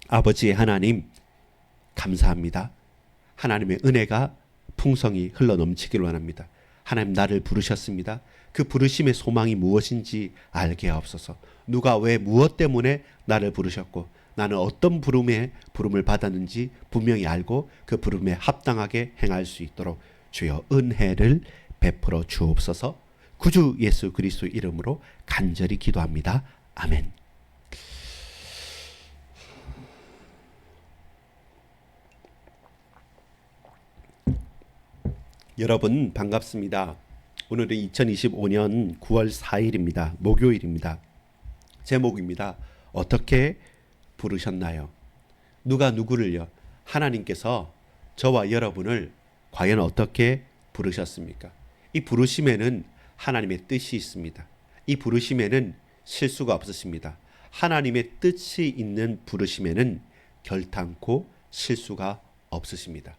아버지 하나님, 감사합니다. 하나님의 은혜가 풍성히 흘러넘치기를 원합니다. 하나님, 나를 부르셨습니다. 그 부르심의 소망이 무엇인지 알게 하옵소서. 누가 왜 무엇 때문에 나를 부르셨고 나는 어떤 부름을 받았는지 분명히 알고 그 부름에 합당하게 행할 수 있도록 주여 은혜를 베풀어 주옵소서. 구주 예수 그리스도 이름으로 간절히 기도합니다. 아멘. 여러분 반갑습니다. 오늘은 2025년 9월 4일입니다. 목요일입니다. 제목입니다. 어떻게 부르셨나요? 누가 누구를요? 하나님께서 저와 여러분을 과연 어떻게 부르셨습니까? 이 부르심에는 하나님의 뜻이 있습니다. 이 부르심에는 실수가 없으십니다. 하나님의 뜻이 있는 부르심에는 결탄코 실수가 없으십니다.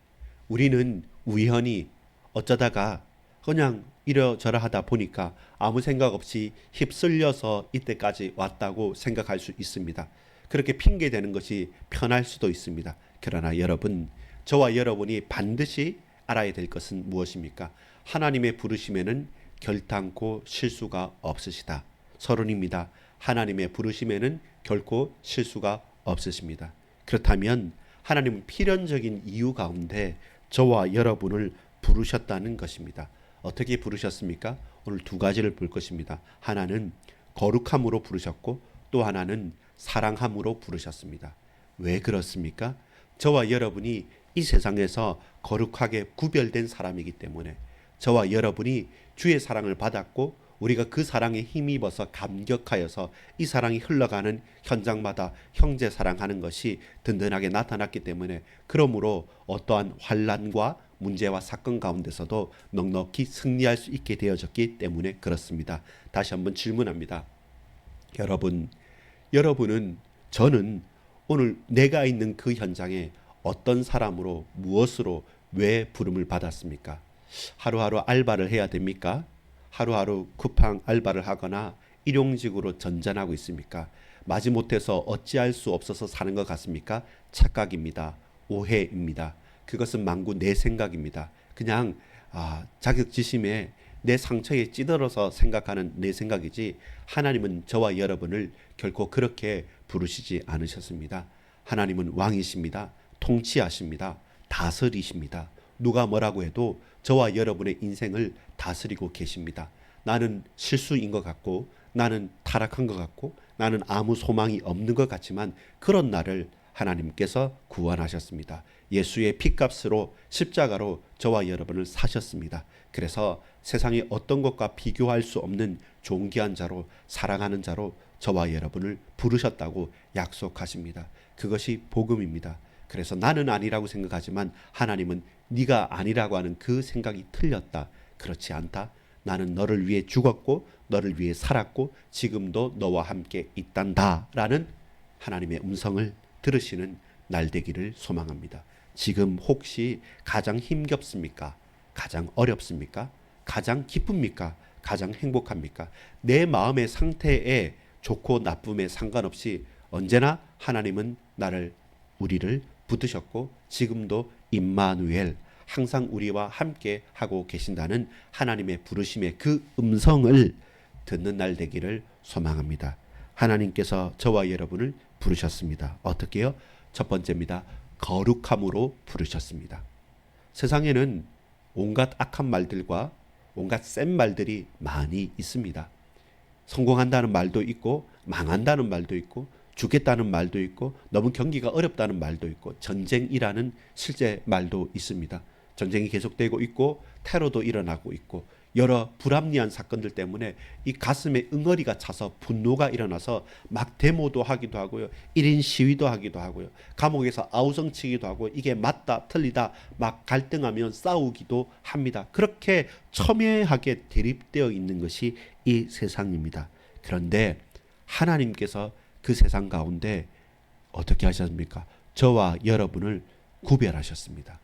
우리는 우연히 어쩌다가 그냥 이러저러 하다 보니까 아무 생각 없이 휩쓸려서 이때까지 왔다고 생각할 수 있습니다. 그렇게 핑계대는 것이 편할 수도 있습니다. 그러나 여러분, 저와 여러분이 반드시 알아야 될 것은 무엇입니까? 하나님의 부르심에는 결탄코 실수가 없으시다. 서론입니다. 하나님의 부르심에는 결코 실수가 없으십니다. 그렇다면 하나님은 필연적인 이유 가운데 저와 여러분을 부르셨다는 것입니다. 어떻게 부르셨습니까? 오늘 두 가지를 볼 것입니다. 하나는 거룩함으로 부르셨고 또 하나는 사랑함으로 부르셨습니다. 왜 그렇습니까? 저와 여러분이 이 세상에서 거룩하게 구별된 사람이기 때문에 저와 여러분이 주의 사랑을 받았고 우리가 그 사랑에 힘입어서 감격하여서 이 사랑이 흘러가는 현장마다 형제 사랑하는 것이 든든하게 나타났기 때문에 그러므로 어떠한 환난과 문제와 사건 가운데서도 넉넉히 승리할 수 있게 되어졌기 때문에 그렇습니다. 다시 한번 질문합니다. 여러분은 저는 오늘 내가 있는 그 현장에 어떤 사람으로 무엇으로 왜 부름을 받았습니까? 하루하루 알바를 해야 됩니까? 하루하루 쿠팡 알바를 하거나 일용직으로 전전하고 있습니까? 마지못해서 어찌할 수 없어서 사는 것 같습니까? 착각입니다. 오해입니다. 그것은 만구 내 생각입니다. 그냥 자격지심에 내 상처에 찌들어서 생각하는 내 생각이지 하나님은 저와 여러분을 결코 그렇게 부르시지 않으셨습니다. 하나님은 왕이십니다. 통치하십니다. 다스리십니다. 누가 뭐라고 해도 저와 여러분의 인생을 다스리고 계십니다. 나는 실수인 것 같고 나는 타락한 것 같고 나는 아무 소망이 없는 것 같지만 그런 나를 하나님께서 구원하셨습니다. 예수의 피값으로 십자가로 저와 여러분을 사셨습니다. 그래서 세상의 어떤 것과 비교할 수 없는 존귀한 자로 사랑하는 자로 저와 여러분을 부르셨다고 약속하십니다. 그것이 복음입니다. 그래서 나는 아니라고 생각하지만 하나님은 네가 아니라고 하는 그 생각이 틀렸다. 그렇지 않다. 나는 너를 위해 죽었고 너를 위해 살았고 지금도 너와 함께 있단다 라는 하나님의 음성을 들으시는 날 되기를 소망합니다. 지금 혹시 가장 힘겹습니까? 가장 어렵습니까? 가장 기쁩니까? 가장 행복합니까? 내 마음의 상태에 좋고 나쁨에 상관없이 언제나 하나님은 우리를 붙드셨고 지금도 임마누엘 항상 우리와 함께 하고 계신다는 하나님의 부르심의 그 음성을 듣는 날 되기를 소망합니다. 하나님께서 저와 여러분을 부르셨습니다. 어떻게요? 첫 번째입니다. 거룩함으로 부르셨습니다. 세상에는 온갖 악한 말들과 온갖 센 말들이 많이 있습니다. 성공한다는 말도 있고 망한다는 말도 있고 죽겠다는 말도 있고 너무 경기가 어렵다는 말도 있고 전쟁이라는 실제 말도 있습니다. 전쟁이 계속되고 있고 테러도 일어나고 있고 여러 불합리한 사건들 때문에 이 가슴에 응어리가 차서 분노가 일어나서 막 데모도 하기도 하고요. 1인 시위도 하기도 하고요. 감옥에서 아우성치기도 하고 이게 맞다 틀리다 막 갈등하면 싸우기도 합니다. 그렇게 첨예하게 대립되어 있는 것이 이 세상입니다. 그런데 하나님께서 그 세상 가운데 어떻게 하셨습니까? 저와 여러분을 구별하셨습니다.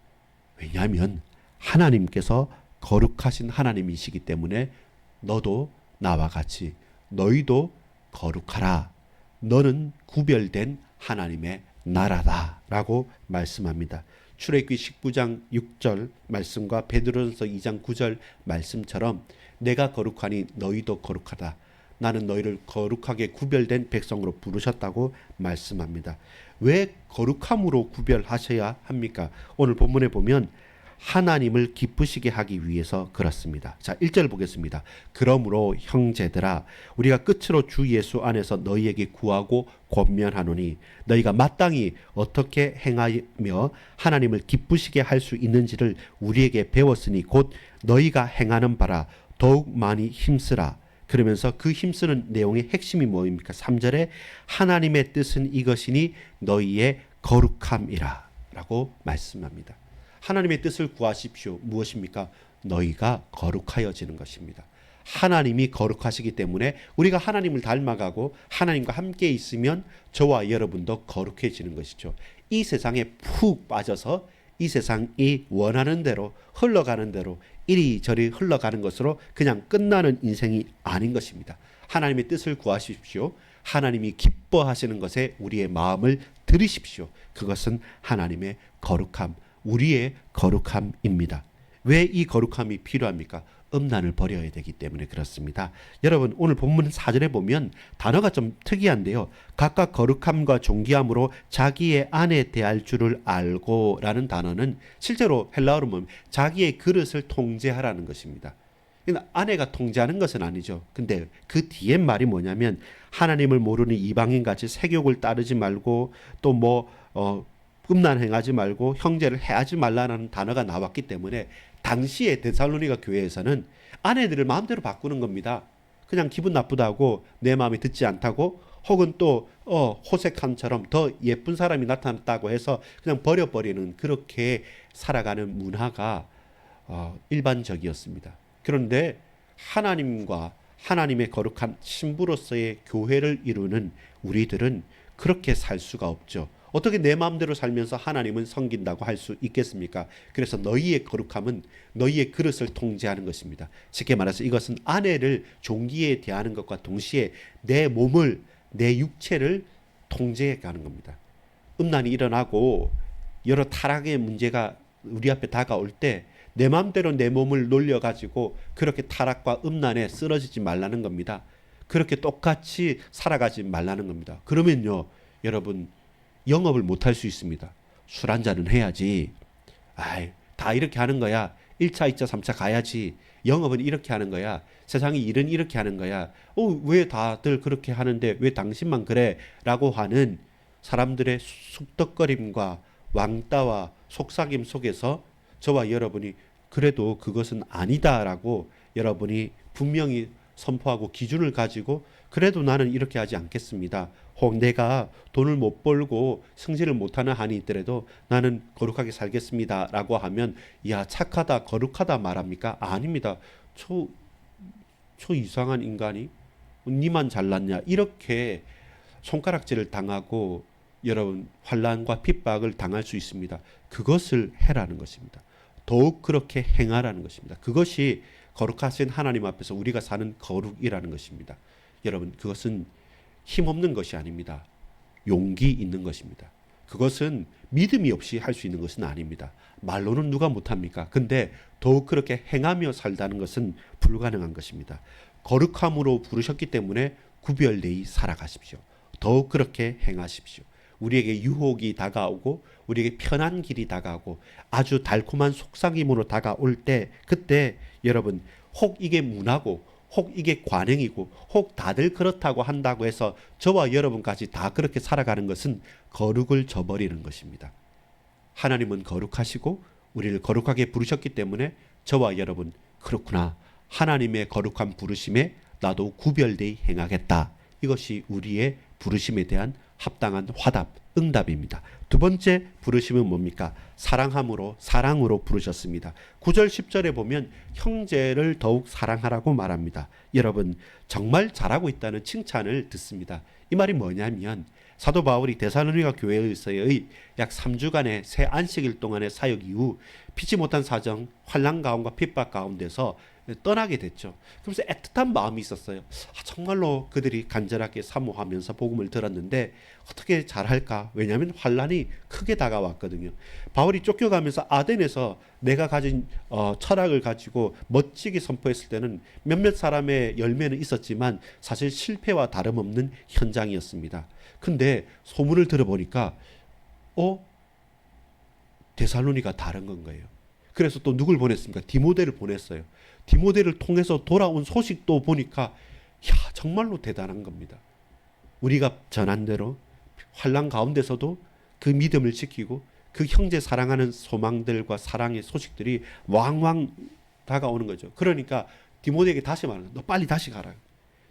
왜냐하면 하나님께서 거룩하신 하나님이시기 때문에 너도 나와 같이 너희도 거룩하라. 너는 구별된 하나님의 나라다라고 말씀합니다. 출애굽기 19장 6절 말씀과 베드로전서 2장 9절 말씀처럼 내가 거룩하니 너희도 거룩하다. 나는 너희를 거룩하게 구별된 백성으로 부르셨다고 말씀합니다. 왜 거룩함으로 구별하셔야 합니까? 오늘 본문에 보면 하나님을 기쁘시게 하기 위해서 그렇습니다. 자, 1절 보겠습니다. 그러므로 형제들아 우리가 끝으로 주 예수 안에서 너희에게 구하고 권면하노니 너희가 마땅히 어떻게 행하며 하나님을 기쁘시게 할 수 있는지를 우리에게 배웠으니 곧 너희가 행하는 바라 더욱 많이 힘쓰라. 그러면서 그 힘쓰는 내용의 핵심이 뭐입니까? 3절에 하나님의 뜻은 이것이니 너희의 거룩함이라 라고 말씀합니다. 하나님의 뜻을 구하십시오. 무엇입니까? 너희가 거룩하여지는 것입니다. 하나님이 거룩하시기 때문에 우리가 하나님을 닮아가고 하나님과 함께 있으면 저와 여러분도 거룩해지는 것이죠. 이 세상에 푹 빠져서 이 세상이 원하는 대로 흘러가는 대로 이리저리 흘러가는 것으로 그냥 끝나는 인생이 아닌 것입니다. 하나님의 뜻을 구하십시오. 하나님이 기뻐하시는 것에 우리의 마음을 들이십시오. 그것은 하나님의 거룩함, 우리의 거룩함입니다. 왜 이 거룩함이 필요합니까? 음란을 버려야 되기 때문에 그렇습니다. 여러분 오늘 본문 4절에 보면 단어가 좀 특이한데요. 각각 거룩함과 존귀함으로 자기의 아내 대할 줄을 알고 라는 단어는 실제로 헬라어로 보면 자기의 그릇을 통제하라는 것입니다. 아내가 통제하는 것은 아니죠. 근데 그 뒤에 말이 뭐냐면 하나님을 모르는 이방인같이 세욕을 따르지 말고 또 음란 행하지 말고 형제를 해하지 말라는 단어가 나왔기 때문에 당시에 데살로니가 교회에서는 아내들을 마음대로 바꾸는 겁니다. 그냥 기분 나쁘다고 내 마음에 듣지 않다고 혹은 또 호색함처럼 더 예쁜 사람이 나타났다고 해서 그냥 버려버리는 그렇게 살아가는 문화가 일반적이었습니다. 그런데 하나님과 하나님의 거룩한 신부로서의 교회를 이루는 우리들은 그렇게 살 수가 없죠. 어떻게 내 마음대로 살면서 하나님은 섬긴다고 할 수 있겠습니까? 그래서 너희의 거룩함은 너희의 그릇을 통제하는 것입니다. 쉽게 말해서 이것은 아내를 종기에 대하는 것과 동시에 내 몸을, 내 육체를 통제해 가는 겁니다. 음란이 일어나고 여러 타락의 문제가 우리 앞에 다가올 때 내 마음대로 내 몸을 놀려가지고 그렇게 타락과 음란에 쓰러지지 말라는 겁니다. 그렇게 똑같이 살아가지 말라는 겁니다. 그러면요, 여러분 영업을 못할 수 있습니다. 술 한잔은 해야지. 다 이렇게 하는 거야. 1차, 2차, 3차 가야지. 영업은 이렇게 하는 거야. 세상의 일은 이렇게 하는 거야. 왜 다들 그렇게 하는데 왜 당신만 그래? 라고 하는 사람들의 쑥덕거림과 왕따와 속삭임 속에서 저와 여러분이 그래도 그것은 아니다라고 여러분이 분명히 선포하고 기준을 가지고 그래도 나는 이렇게 하지 않겠습니다. 혹 내가 돈을 못 벌고 승진을 못하는 한이 있더라도 나는 거룩하게 살겠습니다 라고 하면 야 착하다 거룩하다 말합니까? 아닙니다. 저 이상한 인간이 니만 잘났냐 이렇게 손가락질을 당하고 여러분 환난과 핍박을 당할 수 있습니다. 그것을 해라는 것입니다. 더욱 그렇게 행하라는 것입니다. 그것이 거룩하신 하나님 앞에서 우리가 사는 거룩이라는 것입니다. 여러분 그것은 힘없는 것이 아닙니다. 용기 있는 것입니다. 그것은 믿음이 없이 할 수 있는 것은 아닙니다. 말로는 누가 못합니까? 근데 더욱 그렇게 행하며 살다는 것은 불가능한 것입니다. 거룩함으로 부르셨기 때문에 구별되이 살아가십시오. 더욱 그렇게 행하십시오. 우리에게 유혹이 다가오고 우리에게 편한 길이 다가오고 아주 달콤한 속삭임으로 다가올 때 그때 여러분 혹 이게 문화고 혹 이게 관행이고 혹 다들 그렇다고 한다고 해서 저와 여러분까지 다 그렇게 살아가는 것은 거룩을 저버리는 것입니다. 하나님은 거룩하시고 우리를 거룩하게 부르셨기 때문에 저와 여러분 그렇구나. 하나님의 거룩한 부르심에 나도 구별되이 행하겠다. 이것이 우리의 부르심에 대한 합당한 화답, 응답입니다. 두 번째 부르심은 뭡니까? 사랑으로 부르셨습니다. 9절 10절에 보면 형제를 더욱 사랑하라고 말합니다. 여러분 정말 잘하고 있다는 칭찬을 듣습니다. 이 말이 뭐냐면 사도 바울이 데살로니가 교회에서의 약 3주간의 새 안식일 동안의 사역 이후 피치 못한 사정, 환난 가운과 핍박 가운데서 떠나게 됐죠. 그래서 애틋한 마음이 있었어요. 정말로 그들이 간절하게 사모하면서 복음을 들었는데 어떻게 잘할까? 왜냐하면 환난이 크게 다가왔거든요. 바울이 쫓겨가면서 아덴에서 내가 가진 철학을 가지고 멋지게 선포했을 때는 몇몇 사람의 열매는 있었지만 사실 실패와 다름없는 현장이었습니다. 근데 소문을 들어보니까 데살로니가 다른 건 거예요. 그래서 또 누굴 보냈습니까? 디모데를 보냈어요. 디모데를 통해서 돌아온 소식도 보니까 정말로 대단한 겁니다. 우리가 전한 대로 환난 가운데서도 그 믿음을 지키고 그 형제 사랑하는 소망들과 사랑의 소식들이 왕왕 다가오는 거죠. 그러니까 디모데에게 다시 말하는, 너 빨리 다시 가라.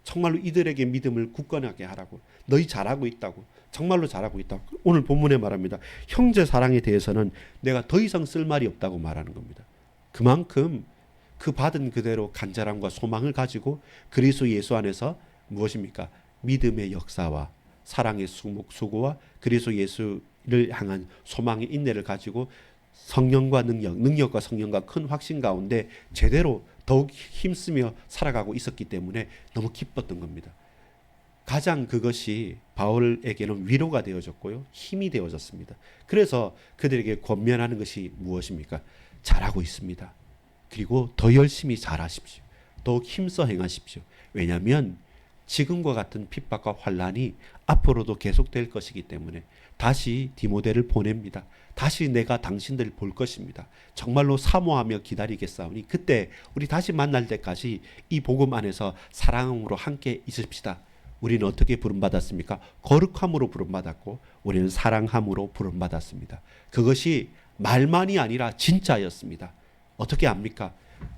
정말로 이들에게 믿음을 굳건하게 하라고. 너희 잘하고 있다고. 정말로 잘하고 있다고. 오늘 본문에 말합니다. 형제 사랑에 대해서는 내가 더 이상 쓸 말이 없다고 말하는 겁니다. 그만큼 그 받은 그대로 간절함과 소망을 가지고 그리스도 예수 안에서 무엇입니까? 믿음의 역사와 사랑의 수고와 그리스도 예수를 향한 소망의 인내를 가지고 성령과 능력과 성령과 큰 확신 가운데 제대로 더욱 힘쓰며 살아가고 있었기 때문에 너무 기뻤던 겁니다. 가장 그것이 바울에게는 위로가 되어졌고요. 힘이 되어졌습니다. 그래서 그들에게 권면하는 것이 무엇입니까? 잘하고 있습니다. 그리고 더 열심히 잘하십시오. 더욱 힘써 행하십시오. 왜냐하면 지금과 같은 핍박과 환난이 앞으로도 계속될 것이기 때문에 다시 디모데를 보냅니다. 다시 내가 당신들을 볼 것입니다. 정말로 사모하며 기다리겠사오니 그때 우리 다시 만날 때까지 이 복음 안에서 사랑으로 함께 있읍시다. 우리는 어떻게 부름받았습니까? 거룩함으로 부름받았고 우리는 사랑함으로 부름받았습니다. 그것이 말만이 아니라 진짜였습니다. 어떻게 압니까?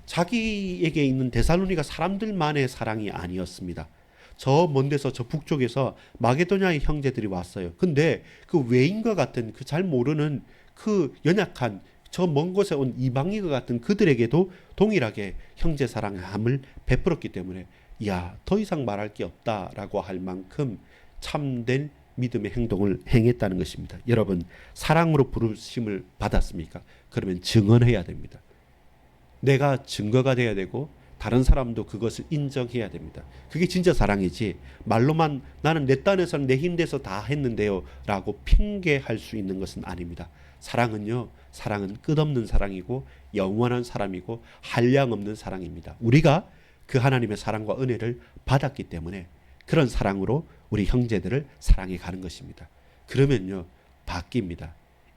자기에게 있는 데살로니가 사람들만의 사랑이 아니었습니다. 저 먼 데서 저 북쪽에서 마게도냐의 형제들이 왔어요. 근데 그 외인과 같은 그 잘 모르는 그 연약한 저 먼 곳에 온 이방인과 같은 그들에게도 동일하게 형제 사랑함을 베풀었기 때문에 더 이상 말할 게 없다라고 할 만큼 참된 믿음의 행동을 행했다는 것입니다. 여러분, 사랑으로 부르심을 받았습니까? 그러면 증언해야 됩니다. 내가 증거가 돼야 되고 다른 사람도 그것을 인정해야 됩니다. 그게 진짜 사랑이지 말로만 나는 내 딴에서는 내 힘내서 다 했는데요 라고 핑계할 수 있는 것은 아닙니다. 사랑은 끝없는 사랑이고 영원한 사랑이고 한량없는 사랑입니다. 우리가 그 하나님의 사랑과 은혜를 받았기 때문에 그런 사랑으로 우리 형제들을 사랑해 가는 것입니다. 그러면요 바뀝니다.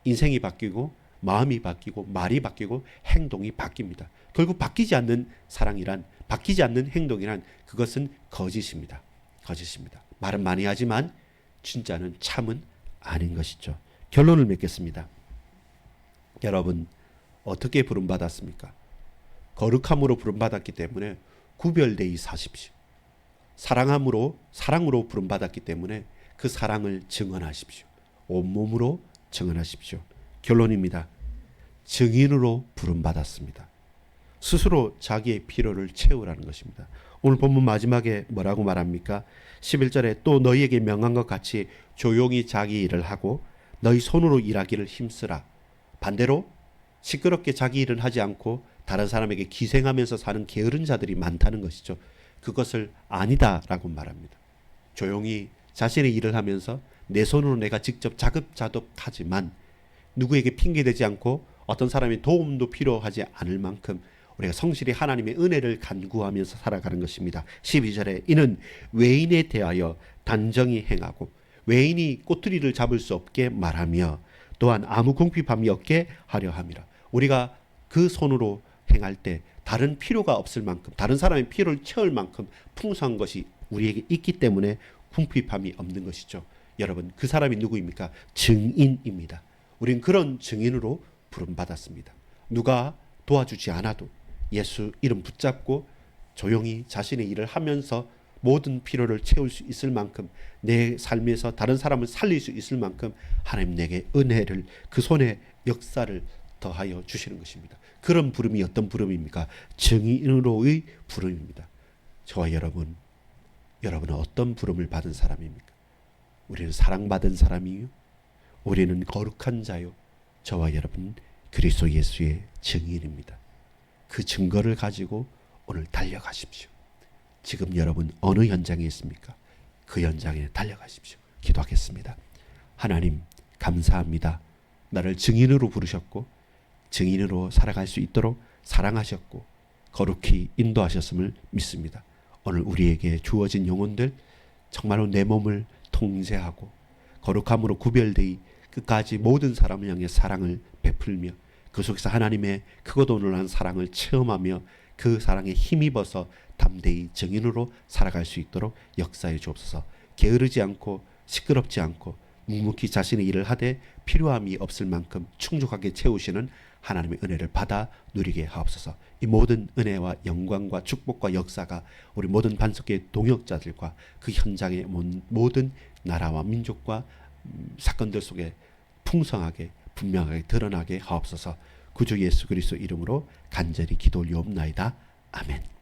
인생이 바뀌고 마음이 바뀌고 말이 바뀌고 행동이 바뀝니다. 결국 바뀌지 않는 사랑이란 바뀌지 않는 행동이란 그것은 거짓입니다. 거짓입니다. 말은 많이 하지만 진짜는 참은 아닌 것이죠. 결론을 맺겠습니다. 여러분 어떻게 부름받았습니까? 거룩함으로 부름받았기 때문에 구별되이 사십시오. 사랑으로 부름받았기 때문에 그 사랑을 증언하십시오. 온몸으로 증언하십시오. 결론입니다. 증인으로 부름받았습니다. 스스로 자기의 필요를 채우라는 것입니다. 오늘 본문 마지막에 뭐라고 말합니까? 11절에 또 너희에게 명한 것 같이 조용히 자기 일을 하고 너희 손으로 일하기를 힘쓰라. 반대로 시끄럽게 자기 일을 하지 않고 다른 사람에게 기생하면서 사는 게으른 자들이 많다는 것이죠. 그것을 아니다라고 말합니다. 조용히 자신의 일을 하면서 내 손으로 내가 직접 자급자족하지만 누구에게 핑계대지 않고 어떤 사람의 도움도 필요하지 않을 만큼 우리가 성실히 하나님의 은혜를 간구하면서 살아가는 것입니다. 12절에 이는 외인에 대하여 단정히 행하고 외인이 꼬투리를 잡을 수 없게 말하며 또한 아무 궁핍함이 없게 하려 함이라. 우리가 그 손으로 행할 때 다른 필요가 없을 만큼 다른 사람의 필요를 채울 만큼 풍성한 것이 우리에게 있기 때문에 궁핍함이 없는 것이죠. 여러분 그 사람이 누구입니까? 증인입니다. 우린 그런 증인으로 부름받았습니다. 누가 도와주지 않아도 예수 이름 붙잡고 조용히 자신의 일을 하면서 모든 필요를 채울 수 있을 만큼 내 삶에서 다른 사람을 살릴 수 있을 만큼 하나님 내게 은혜를 그 손에 역사를 더하여 주시는 것입니다. 그런 부름이 어떤 부름입니까? 증인으로의 부름입니다. 저와 여러분은 어떤 부름을 받은 사람입니까? 우리는 사랑받은 사람이요 우리는 거룩한 자요 저와 여러분 그리스도 예수의 증인입니다. 그 증거를 가지고 오늘 달려가십시오. 지금 여러분 어느 현장에 있습니까? 그 현장에 달려가십시오. 기도하겠습니다. 하나님 감사합니다. 나를 증인으로 부르셨고 증인으로 살아갈 수 있도록 사랑하셨고 거룩히 인도하셨음을 믿습니다. 오늘 우리에게 주어진 영혼들 정말로 내 몸을 통제하고 거룩함으로 구별되이 끝까지 모든 사람을 향해 사랑을 베풀며 그 속에서 하나님의 크고도 놀라운 사랑을 체험하며 그 사랑에 힘입어서 담대히 증인으로 살아갈 수 있도록 역사해 주옵소서. 게으르지 않고 시끄럽지 않고 묵묵히 자신의 일을 하되 필요함이 없을 만큼 충족하게 채우시는 하나님의 은혜를 받아 누리게 하옵소서. 이 모든 은혜와 영광과 축복과 역사가 우리 모든 반석의 동역자들과 그 현장의 모든 나라와 민족과 사건들 속에 풍성하게 분명하게 드러나게 하옵소서. 구주 예수 그리스도 이름으로 간절히 기도 올리옵나이다. 아멘.